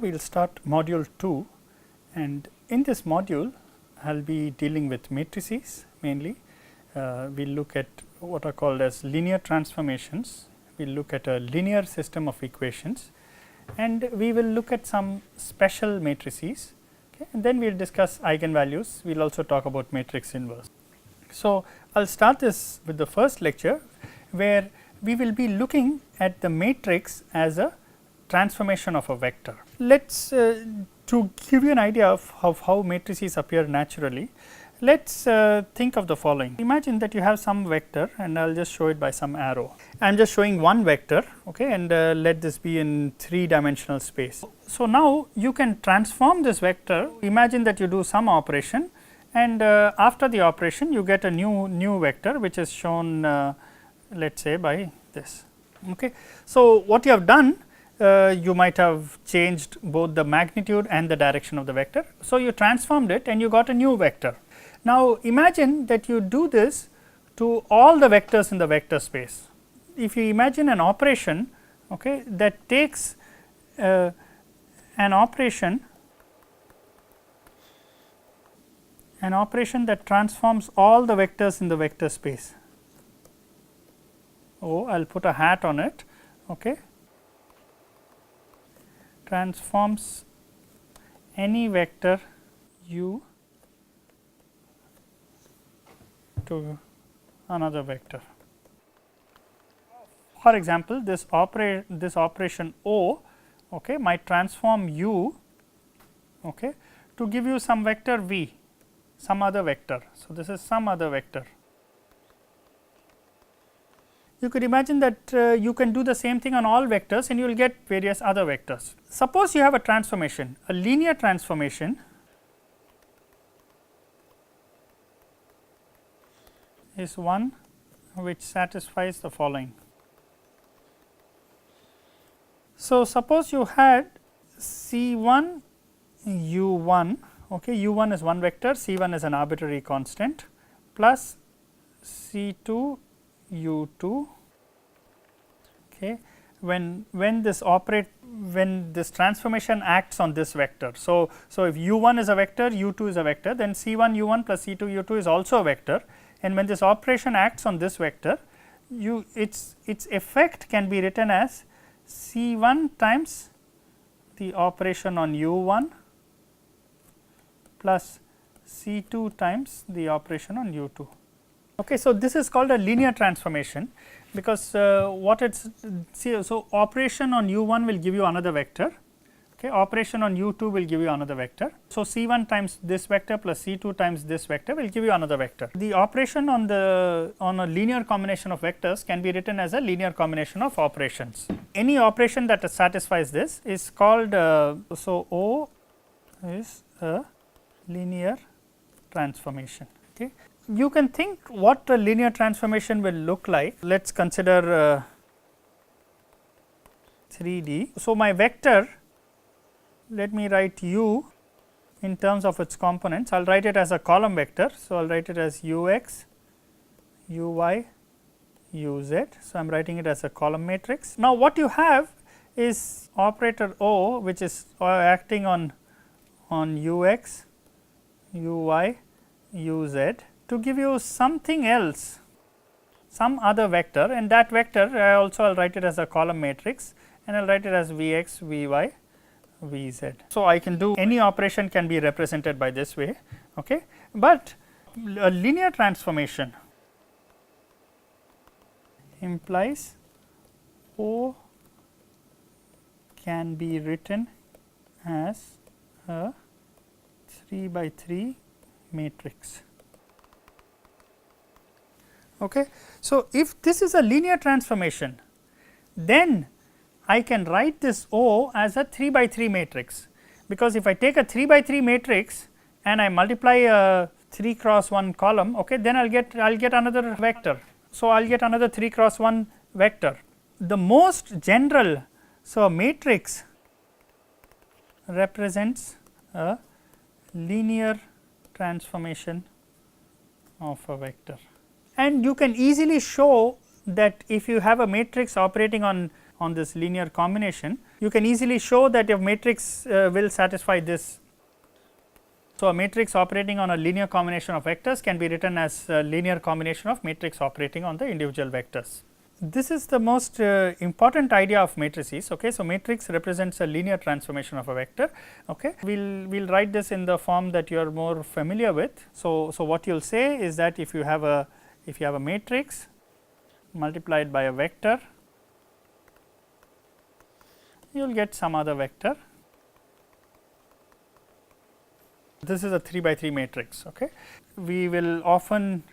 we will start module 2, and in this module I will be dealing with matrices mainly. We will look at what are called as linear transformations, we will look at a linear system of equations, and we will look at some special matrices, okay, and then we will discuss eigenvalues. We will also talk about matrix inverse. So, I will start this with the first lecture, where we will be looking at the matrix as a transformation of a vector. Let us to give you an idea of how matrices appear naturally, let us think of the following. Imagine that you have some vector, and I will just show it by some arrow. I am just showing one vector, okay, and let this be in 3-dimensional space. So, now you can transform this vector. Imagine that you do some operation, and after the operation you get a new vector, which is shown let us say by this. Okay. So, what you have done, you might have changed both the magnitude and the direction of the vector. So, you transformed it and you got a new vector. Now, imagine that you do this to all the vectors in the vector space. If you imagine an operation, okay, that takes an operation that transforms all the vectors in the vector space. Oh, I will put a hat on it, okay. Transforms any vector u to another vector. For example, this operation O, okay, might transform u, okay, to give you some vector v, some other vector. So, this is some other vector. You could imagine that you can do the same thing on all vectors and you will get various other vectors. Suppose you have a transformation, a linear transformation is one which satisfies the following. So, suppose you had C1 U1, okay, U1 is one vector, C1 is an arbitrary constant, plus C2 U2, okay, when this transformation acts on this vector. So, if U1 is a vector, U2 is a vector, then C1 U1 plus C2 U2 is also a vector, and when this operation acts on this vector, its effect can be written as C1 times the operation on U1 plus C2 times the operation on U2. Okay, so, this is called a linear transformation, because what it is, so operation on U1 will give you another vector, okay, operation on U2 will give you another vector. So, C1 times this vector plus C2 times this vector will give you another vector. The operation on a linear combination of vectors can be written as a linear combination of operations. Any operation that satisfies this is called, so O is a linear transformation. Okay. You can think what a linear transformation will look like. Let us consider 3D. So, my vector, let me write u in terms of its components. I will write it as a column vector. So, I will write it as ux, uy, uz. So, I am writing it as a column matrix. Now, what you have is operator O, which is acting on ux, uy, uz, to give you something else, some other vector, and that vector I also will write it as a column matrix, and I will write it as Vx, Vy, Vz. So, I can do any operation can be represented by this way, okay. But a linear transformation implies O can be written as a 3×3 matrix. Okay. So, if this is a linear transformation, then I can write this O as a 3×3 matrix, because if I take a 3×3 matrix and I multiply a 3×1 column, okay, then I will get another vector. So, I will get another 3×1 vector. The most general, so a matrix represents a linear transformation of a vector. And you can easily show that if you have a matrix operating on this linear combination, you can easily show that your matrix will satisfy this. So, a matrix operating on a linear combination of vectors can be written as a linear combination of matrix operating on the individual vectors. This is the most important idea of matrices. Okay. So, matrix represents a linear transformation of a vector. Okay. We will write this in the form that you are more familiar with. So, what you will say is that if you have a matrix multiplied by a vector, you will get some other vector. This is a 3 by 3 matrix. Okay. We will often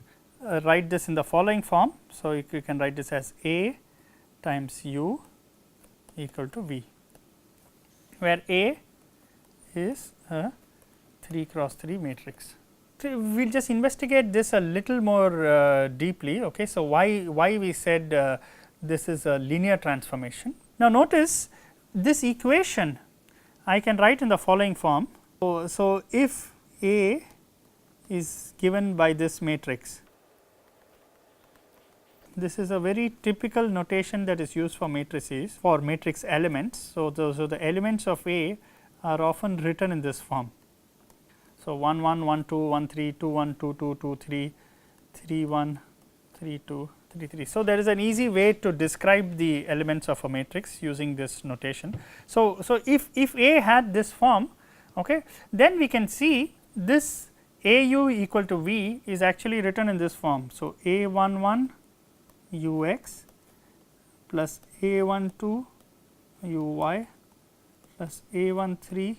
write this in the following form. So, you can write this as A times U equal to V, where A is a 3 cross 3 matrix. So, we will just investigate this a little more deeply. Okay. So, why we said this is a linear transformation. Now, notice this equation I can write in the following form. So, if A is given by this matrix, this is a very typical notation that is used for matrices, for matrix elements. So, the elements of A are often written in this form. So, 1 1 1 2 1 3 2 1 2 2 2 3 3 1 3 2 3 3. So, there is an easy way to describe the elements of a matrix using this notation. So, if A had this form, okay, then we can see this A u equal to V is actually written in this form. So, A 1 1 u x plus A 1 2 u y plus A 1 3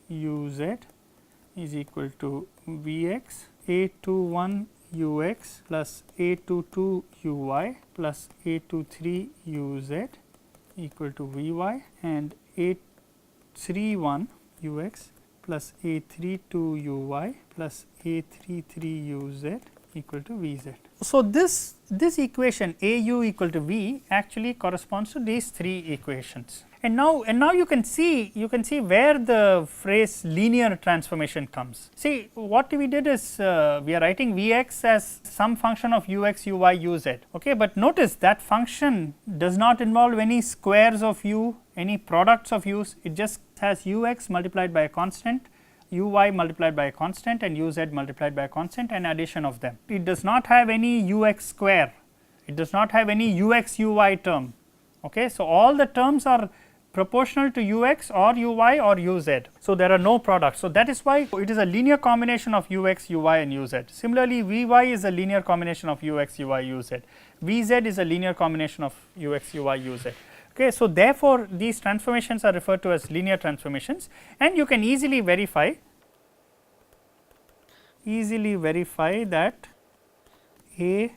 u z is equal to V x, A 2 1 u x plus A 2 2 u y plus A 2 3 u z equal to V y, and A 3 1 u x plus A 3 2 u y plus A 3 3 u z equal to V z. So, this equation A u equal to V actually corresponds to these 3 equations. And now you can see where the phrase linear transformation comes. See, what we did is we are writing V x as some function of u x, u y, u z. Okay, but notice that function does not involve any squares of u, any products of u's. It just has u x multiplied by a constant, u y multiplied by a constant, and u z multiplied by a constant, and addition of them. It does not have any u x square. It does not have any u x u y term. Okay, so all the terms are proportional to u x or u y or u z. So, there are no products. So, that is why it is a linear combination of u x, u y, and u z. Similarly, V y is a linear combination of u x, u y, u z. V z is a linear combination of u x, u y, u z. Okay, so, therefore, these transformations are referred to as linear transformations, and you can easily verify that A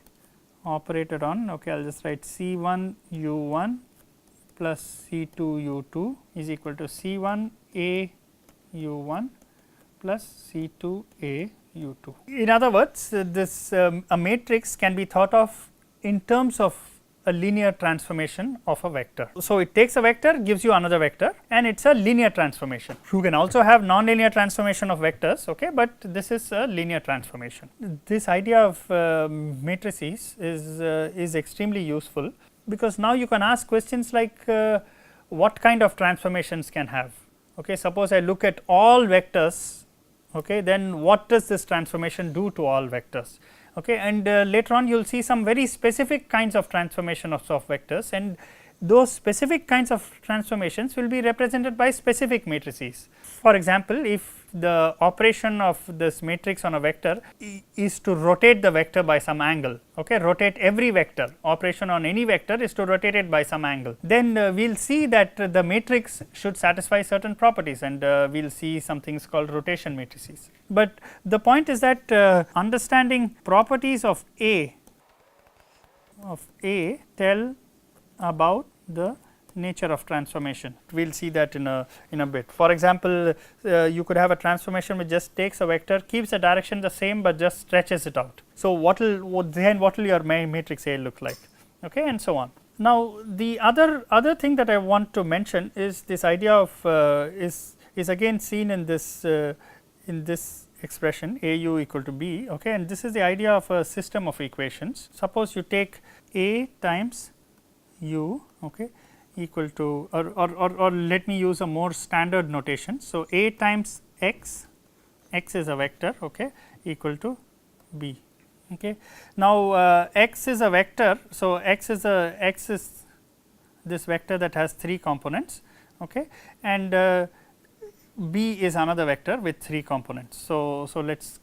operated on, okay, I will just write C 1 u 1 plus C 2 u 2 is equal to C 1 A u 1 plus C 2 A u 2. In other words, this a matrix can be thought of in terms of a linear transformation of a vector. So, it takes a vector, gives you another vector, and it is a linear transformation. You can also have non-linear transformation of vectors, okay, but this is a linear transformation. This idea of matrices is extremely useful, because now you can ask questions like what kind of transformations can have. Okay, suppose I look at all vectors, okay, then what does this transformation do to all vectors? Okay, and later on you will see some very specific kinds of transformation of vectors, and those specific kinds of transformations will be represented by specific matrices. For example, if the operation of this matrix on a vector is to rotate the vector by some angle, okay, rotate every vector, operation on any vector is to rotate it by some angle, then we will see that the matrix should satisfy certain properties, and we will see some things called rotation matrices. But the point is that understanding properties of A tell about the nature of transformation. We will see that in a bit. For example, you could have a transformation which just takes a vector, keeps the direction the same, but just stretches it out. So, what will your matrix A look like, okay, and so on. Now, the other thing that I want to mention is this idea of is again seen in this expression A u equal to B, okay, and this is the idea of a system of equations. Suppose you take A times u, okay, equal to or let me use a more standard notation. So, A times x, x is a vector, okay, equal to B. Okay. Now, x is a vector. So, x is this vector that has 3 components, okay, and B is another vector with 3 components. So, let us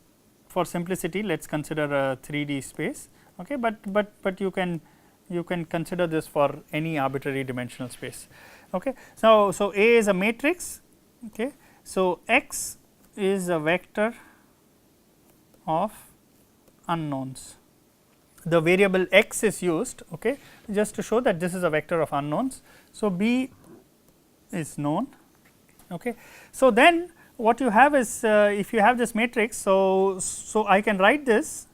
for simplicity let us consider a 3D space, okay, but you can consider this for any arbitrary dimensional space. Okay. So, A is a matrix, okay. So, x is a vector of unknowns. The variable x is used, okay, just to show that this is a vector of unknowns. So, B is known. Okay. So, then what you have is if you have this matrix, so I can write this.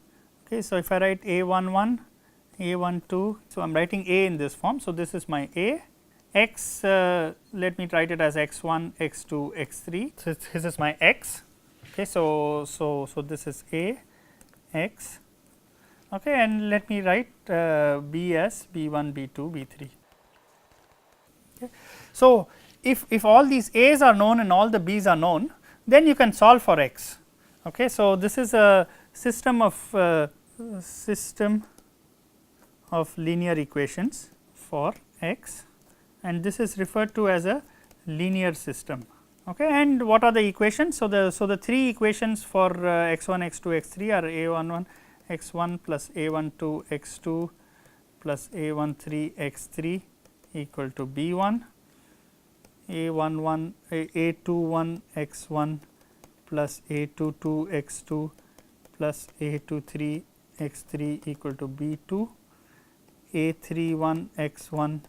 Okay. So, if I write A11, A12, so I am writing A in this form. So, this is my A, x let me write it as x1, x2, x3. So, this is my x. Okay. So, this is A, x, okay, and let me write B as B1, B2, B3. Okay. So, if all these A's are known and all the B's are known, then you can solve for x. Okay. So, this is a system of linear equations for x, and this is referred to as a linear system. Okay. And what are the equations? So, the 3 equations for x1, x2, x3 are a11 x1 plus a12 x2 plus a13 x3 equal to b1, a21 a21 x1 plus a22 x2 plus a23 x3 equal to b2, a31 x1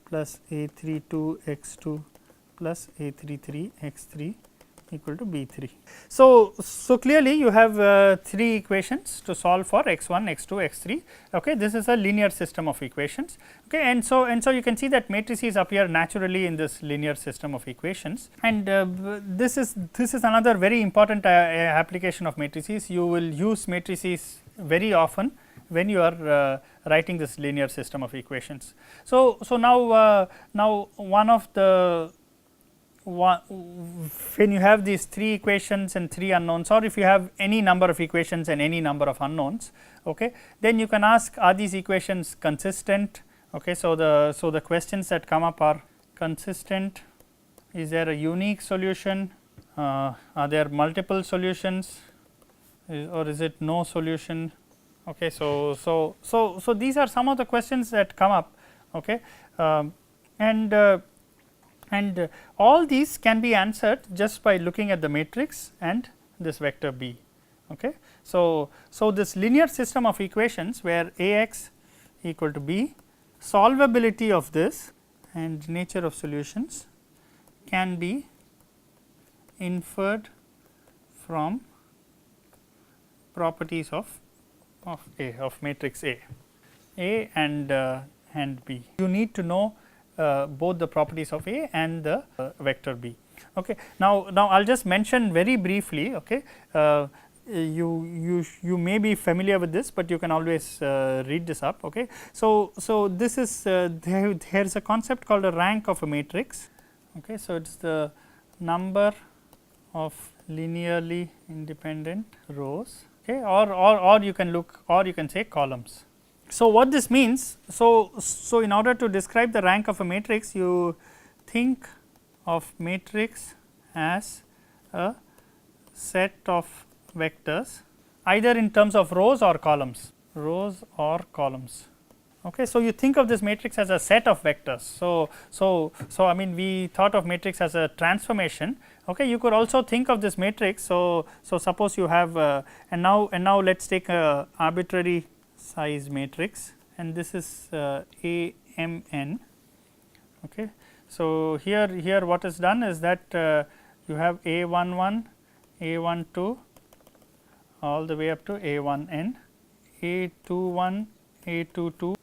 plus a32 x2 plus a33 x3 equal to b3. So, clearly you have 3 equations to solve for x1, x2, x3. Okay. This is a linear system of equations. Okay. And so you can see that matrices appear naturally in this linear system of equations, and this is another very important application of matrices. You will use matrices very often when you are writing this linear system of equations. So now one of the when you have these 3 equations and 3 unknowns, or if you have any number of equations and any number of unknowns, okay, then you can ask, are these equations consistent? Okay. So, the questions that come up are consistent, is there a unique solution, are there multiple solutions, or is it no solution? Okay. So, these are some of the questions that come up, okay, and all these can be answered just by looking at the matrix and this vector B. Okay. So, this linear system of equations where A x equal to B, solvability of this and nature of solutions can be inferred from properties of A, of matrix A and B. You need to know both the properties of A and the vector B. Okay. Now I will just mention very briefly. Okay. You may be familiar with this, but you can always read this up. Okay. So this is there is a concept called a rank of a matrix. Okay. So it is the number of linearly independent rows, okay, or you can say columns. So, what this means, so in order to describe the rank of a matrix, you think of matrix as a set of vectors either in terms of rows or columns. Okay. So, you think of this matrix as a set of vectors. So I mean, we thought of matrix as a transformation. Okay. You could also think of this matrix. So suppose you have and now let us take a arbitrary size matrix, and this is A m n. Okay. So, here what is done is that you have A11, A12 all the way up to A1n, A21, A22,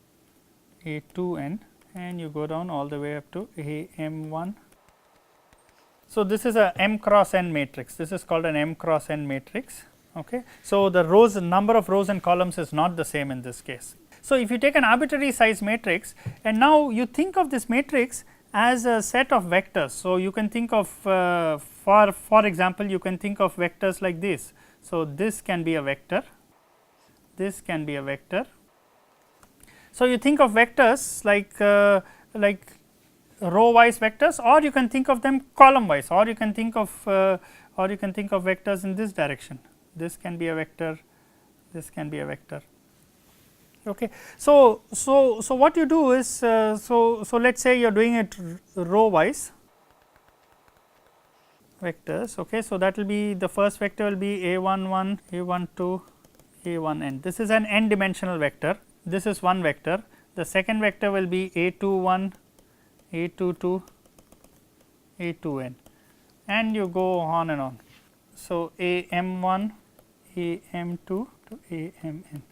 A2n, and you go down all the way up to AM1. So, this is a m cross n matrix. This is called an m cross n matrix. Okay. So, the rows, number of rows and columns is not the same in this case. So, if you take an arbitrary size matrix and now you think of this matrix as a set of vectors. So, you can think of for example, you can think of vectors like this. So, this can be a vector, this can be a vector. So, you think of vectors like row wise vectors, or you can think of them column wise, or you can think of vectors in this direction. This can be a vector, this can be a vector. Okay. So, what you do is so let us say you are doing it row wise vectors. Okay. So, that will be the first vector will be a11, a12, a1n. This is an n dimensional vector, this is one vector. The second vector will be a21, a22, a2n, and you go on and on. So, am1, am2 to amn.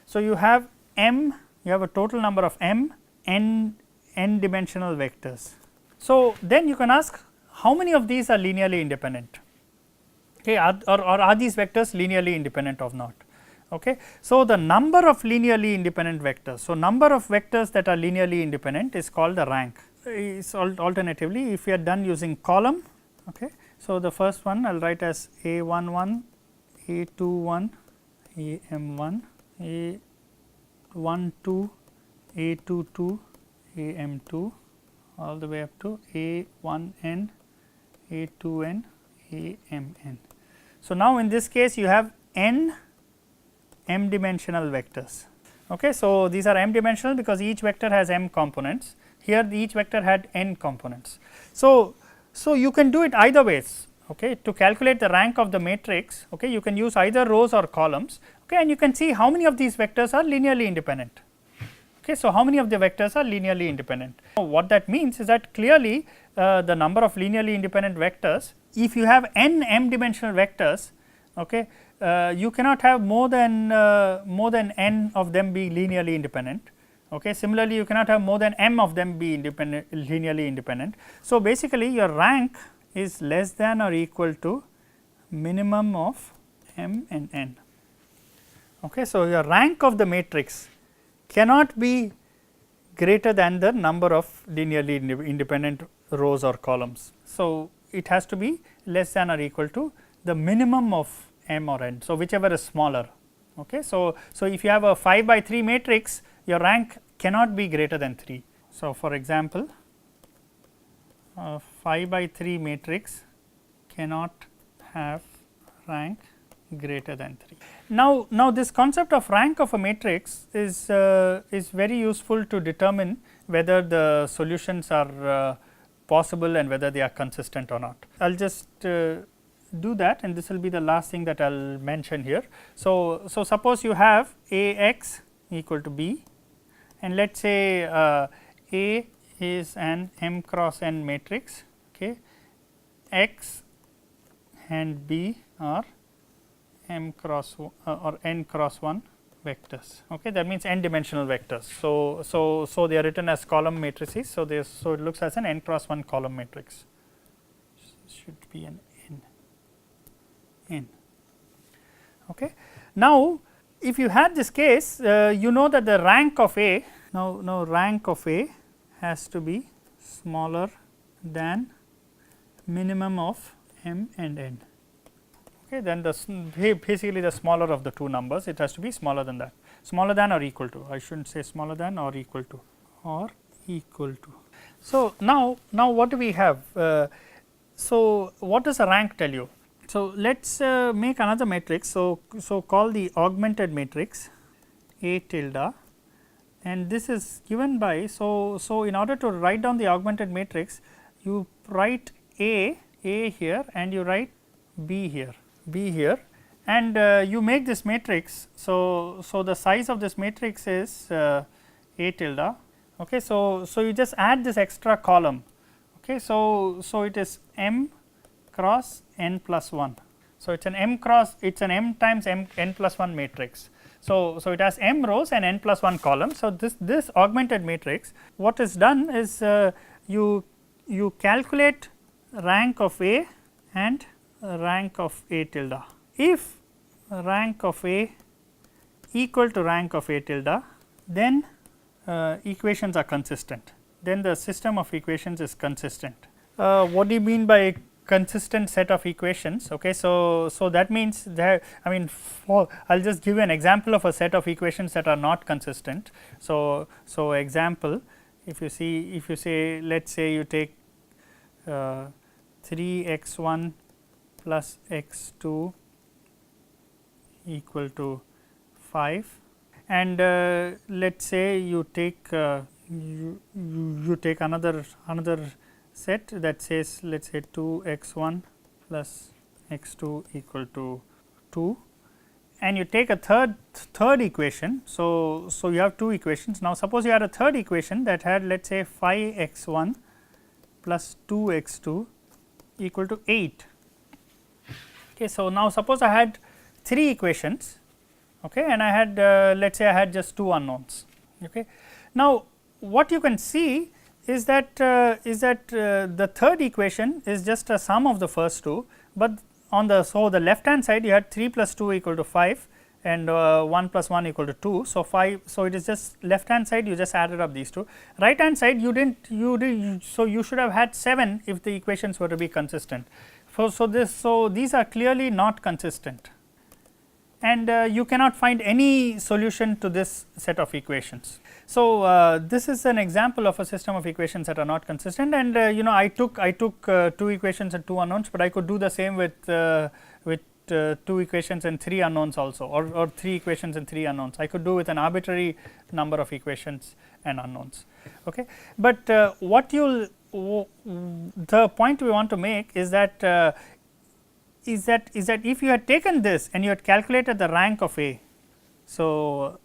So, you have m, you have a total number of m n dimensional vectors. So, then you can ask how many of these are linearly independent, okay, or are these vectors linearly independent or not. Okay. So, the number of linearly independent vectors. So, number of vectors that are linearly independent is called the rank. Is alternatively, if we are done using column. Okay. So, the first one I will write as a11, a21, am1, a12, a22, am2, all the way up to a1n, a2n, amn. So, now in this case you have n m dimensional vectors. Okay. So, these are m dimensional because each vector has m components. Here each vector had n components. So, you can do it either ways. Okay. To calculate the rank of the matrix, okay, you can use either rows or columns, okay, and you can see how many of these vectors are linearly independent. Okay. So, how many of the vectors are linearly independent? What that means is that clearly the number of linearly independent vectors, if you have n m dimensional vectors, okay, you cannot have more than n of them be linearly independent. Okay. Similarly, you cannot have more than m of them be linearly independent. So, basically your rank is less than or equal to minimum of m and n. Okay. So, your rank of the matrix cannot be greater than the number of linearly independent rows or columns. So, it has to be less than or equal to the minimum of m or n. So, whichever is smaller. Okay. So, if you have a 5 by 3 matrix, your rank cannot be greater than 3. So, for example, a 5 by 3 matrix cannot have rank greater than 3. Now this concept of rank of a matrix is very useful to determine whether the solutions are possible and whether they are consistent or not. I will just do that, and this will be the last thing that I will mention here. So, suppose you have a x equal to b, and let us say A is an m cross n matrix, okay. X and b are m cross or n cross 1 vectors. Okay. That means n dimensional vectors. So they are written as column matrices. So, it looks as an n cross 1 column matrix, should be an n. Okay. Now, if you had this case, you know that the rank of A, now rank of A has to be smaller than minimum of m and n. Okay. Then basically the smaller of the two numbers, it has to be smaller than that, smaller than or equal to, I should not say smaller than or equal to, So, now what do we have? So, what does a rank tell you? So, let us make another matrix. So, call the augmented matrix A tilde, and this is given by, so in order to write down the augmented matrix, you write A here and you write B here, and you make this matrix. So, the size of this matrix is A tilde. Okay. So, you just add this extra column. Okay. So, it is m cross n plus 1. So, it is an m times n plus 1 matrix. So, it has m rows and n plus 1 columns. So, this augmented matrix, what is done is you calculate rank of A and rank of A tilde. If rank of A equal to rank of A tilde, then equations are consistent. then the system of equations is consistent. What do you mean by consistent set of equations? Okay, so that means that, I mean, I'll just give you an example of a set of equations that are not consistent. So example, if you say, let's say you take 3x1 plus x2 equal to 5, and let's say you take you take another set that says, let's say 2x1 plus x2 equal to 2, and you take a third equation. So you have two equations. Now suppose you had a third equation that had, let's say 5x1 plus 2x2 equal to 8. Okay, so now suppose I had three equations, okay, and I had let's say I had just two unknowns. Okay. Now what you can see is that the third equation is just a sum of the first two, but on the left hand side you had 3 plus 2 equal to 5 and 1 plus 1 equal to 2. So 5, so it is just left hand side you just added up these two. Right hand side you did, so you should have had 7 if the equations were to be consistent. So these are clearly not consistent, and you cannot find any solution to this set of equations. So this is an example of a system of equations that are not consistent, and you know, I took two equations and two unknowns, but I could do the same with two equations and three unknowns also, or three equations and three unknowns. I could do with an arbitrary number of equations and unknowns. Okay. But the point we want to make is that if you had taken this and you had calculated the rank of A, so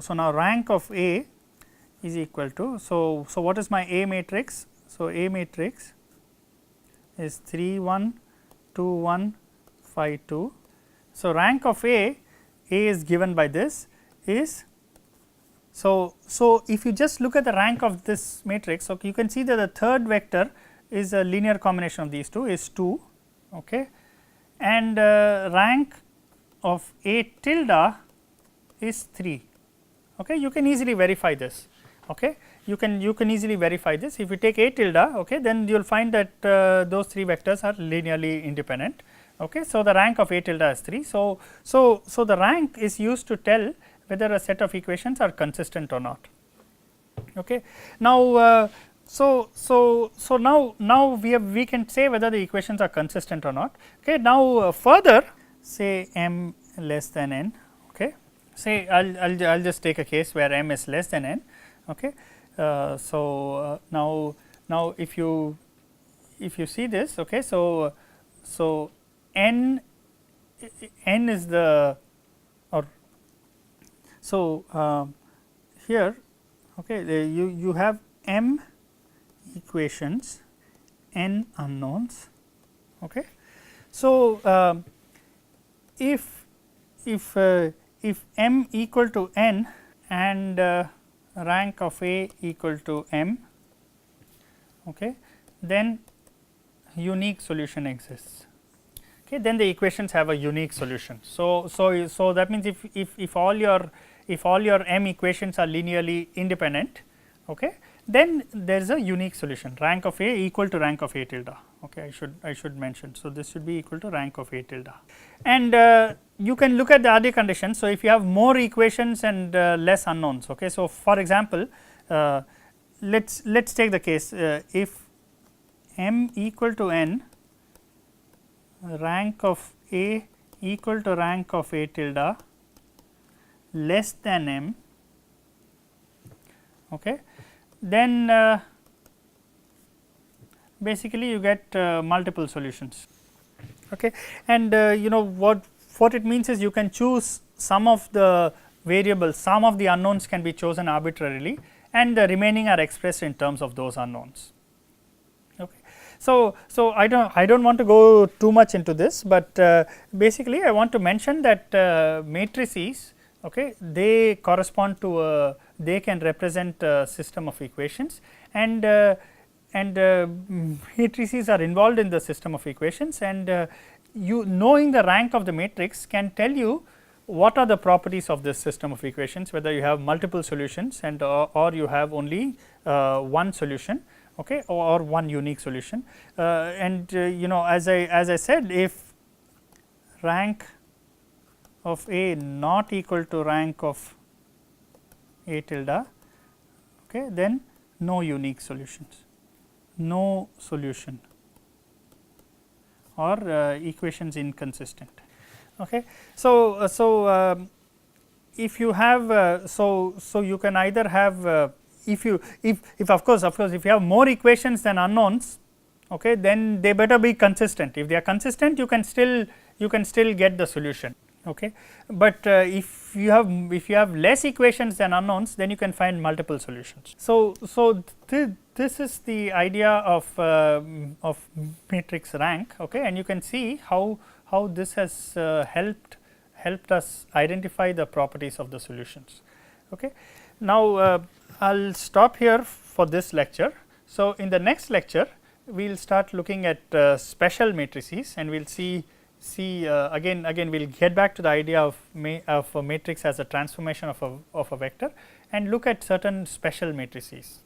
now rank of A is equal to, so what is my A matrix? So A matrix is 3 1 2 1 5 2. So rank of A is given by this is, so if you just look at the rank of this matrix, okay, you can see that the third vector is a linear combination of these two, is 2, okay, and rank of A tilde is 3. Okay, you can easily verify this. Okay, you can easily verify this. If you take A tilde, okay, then you will find that those three vectors are linearly independent. Okay, so the rank of A tilde is 3. So the rank is used to tell whether a set of equations are consistent or not. Okay. Now now we can say whether the equations are consistent or not. Okay. Now further, say m less than n. Okay. Say I'll just take a case where m is less than n. Okay. Now if you see this, okay, so n is the, or so here, okay, you have m equations, n unknowns. Okay. So if m equal to n and rank of A equal to m, okay, then unique solution exists. Okay, then the equations have a unique solution. So that means if all your m equations are linearly independent, okay, then there is a unique solution, rank of A equal to rank of A tilde. Okay, I should mention. So this should be equal to rank of A tilde, and you can look at the other conditions. So if you have more equations and less unknowns, okay. So for example, let's take the case if m equal to n, rank of A equal to rank of A tilde less than m, okay, then basically you get multiple solutions. Okay. And you know what it means is you can choose some of the variables, some of the unknowns can be chosen arbitrarily, and the remaining are expressed in terms of those unknowns. Okay. So I don't want to go too much into this, but basically I want to mention that matrices, okay, they correspond to they can represent a system of equations, and matrices are involved in the system of equations, and you knowing the rank of the matrix can tell you what are the properties of this system of equations, whether you have multiple solutions and or you have only one solution, okay, or one unique solution. And you know, as I said, if rank of A not equal to rank of A tilde, okay, then no unique solutions, no solution, or equations inconsistent. Okay. So, if you have so you can either have if of course if you have more equations than unknowns, okay, then they better be consistent. If they are consistent, you can still get the solution. Okay. But if you have less equations than unknowns, then you can find multiple solutions. So this is the idea of matrix rank, okay, and you can see how this has helped us identify the properties of the solutions. Okay. Now, I will stop here for this lecture. So, in the next lecture, we will start looking at special matrices, and we will see again we will get back to the idea of a matrix as a transformation of a vector, and look at certain special matrices.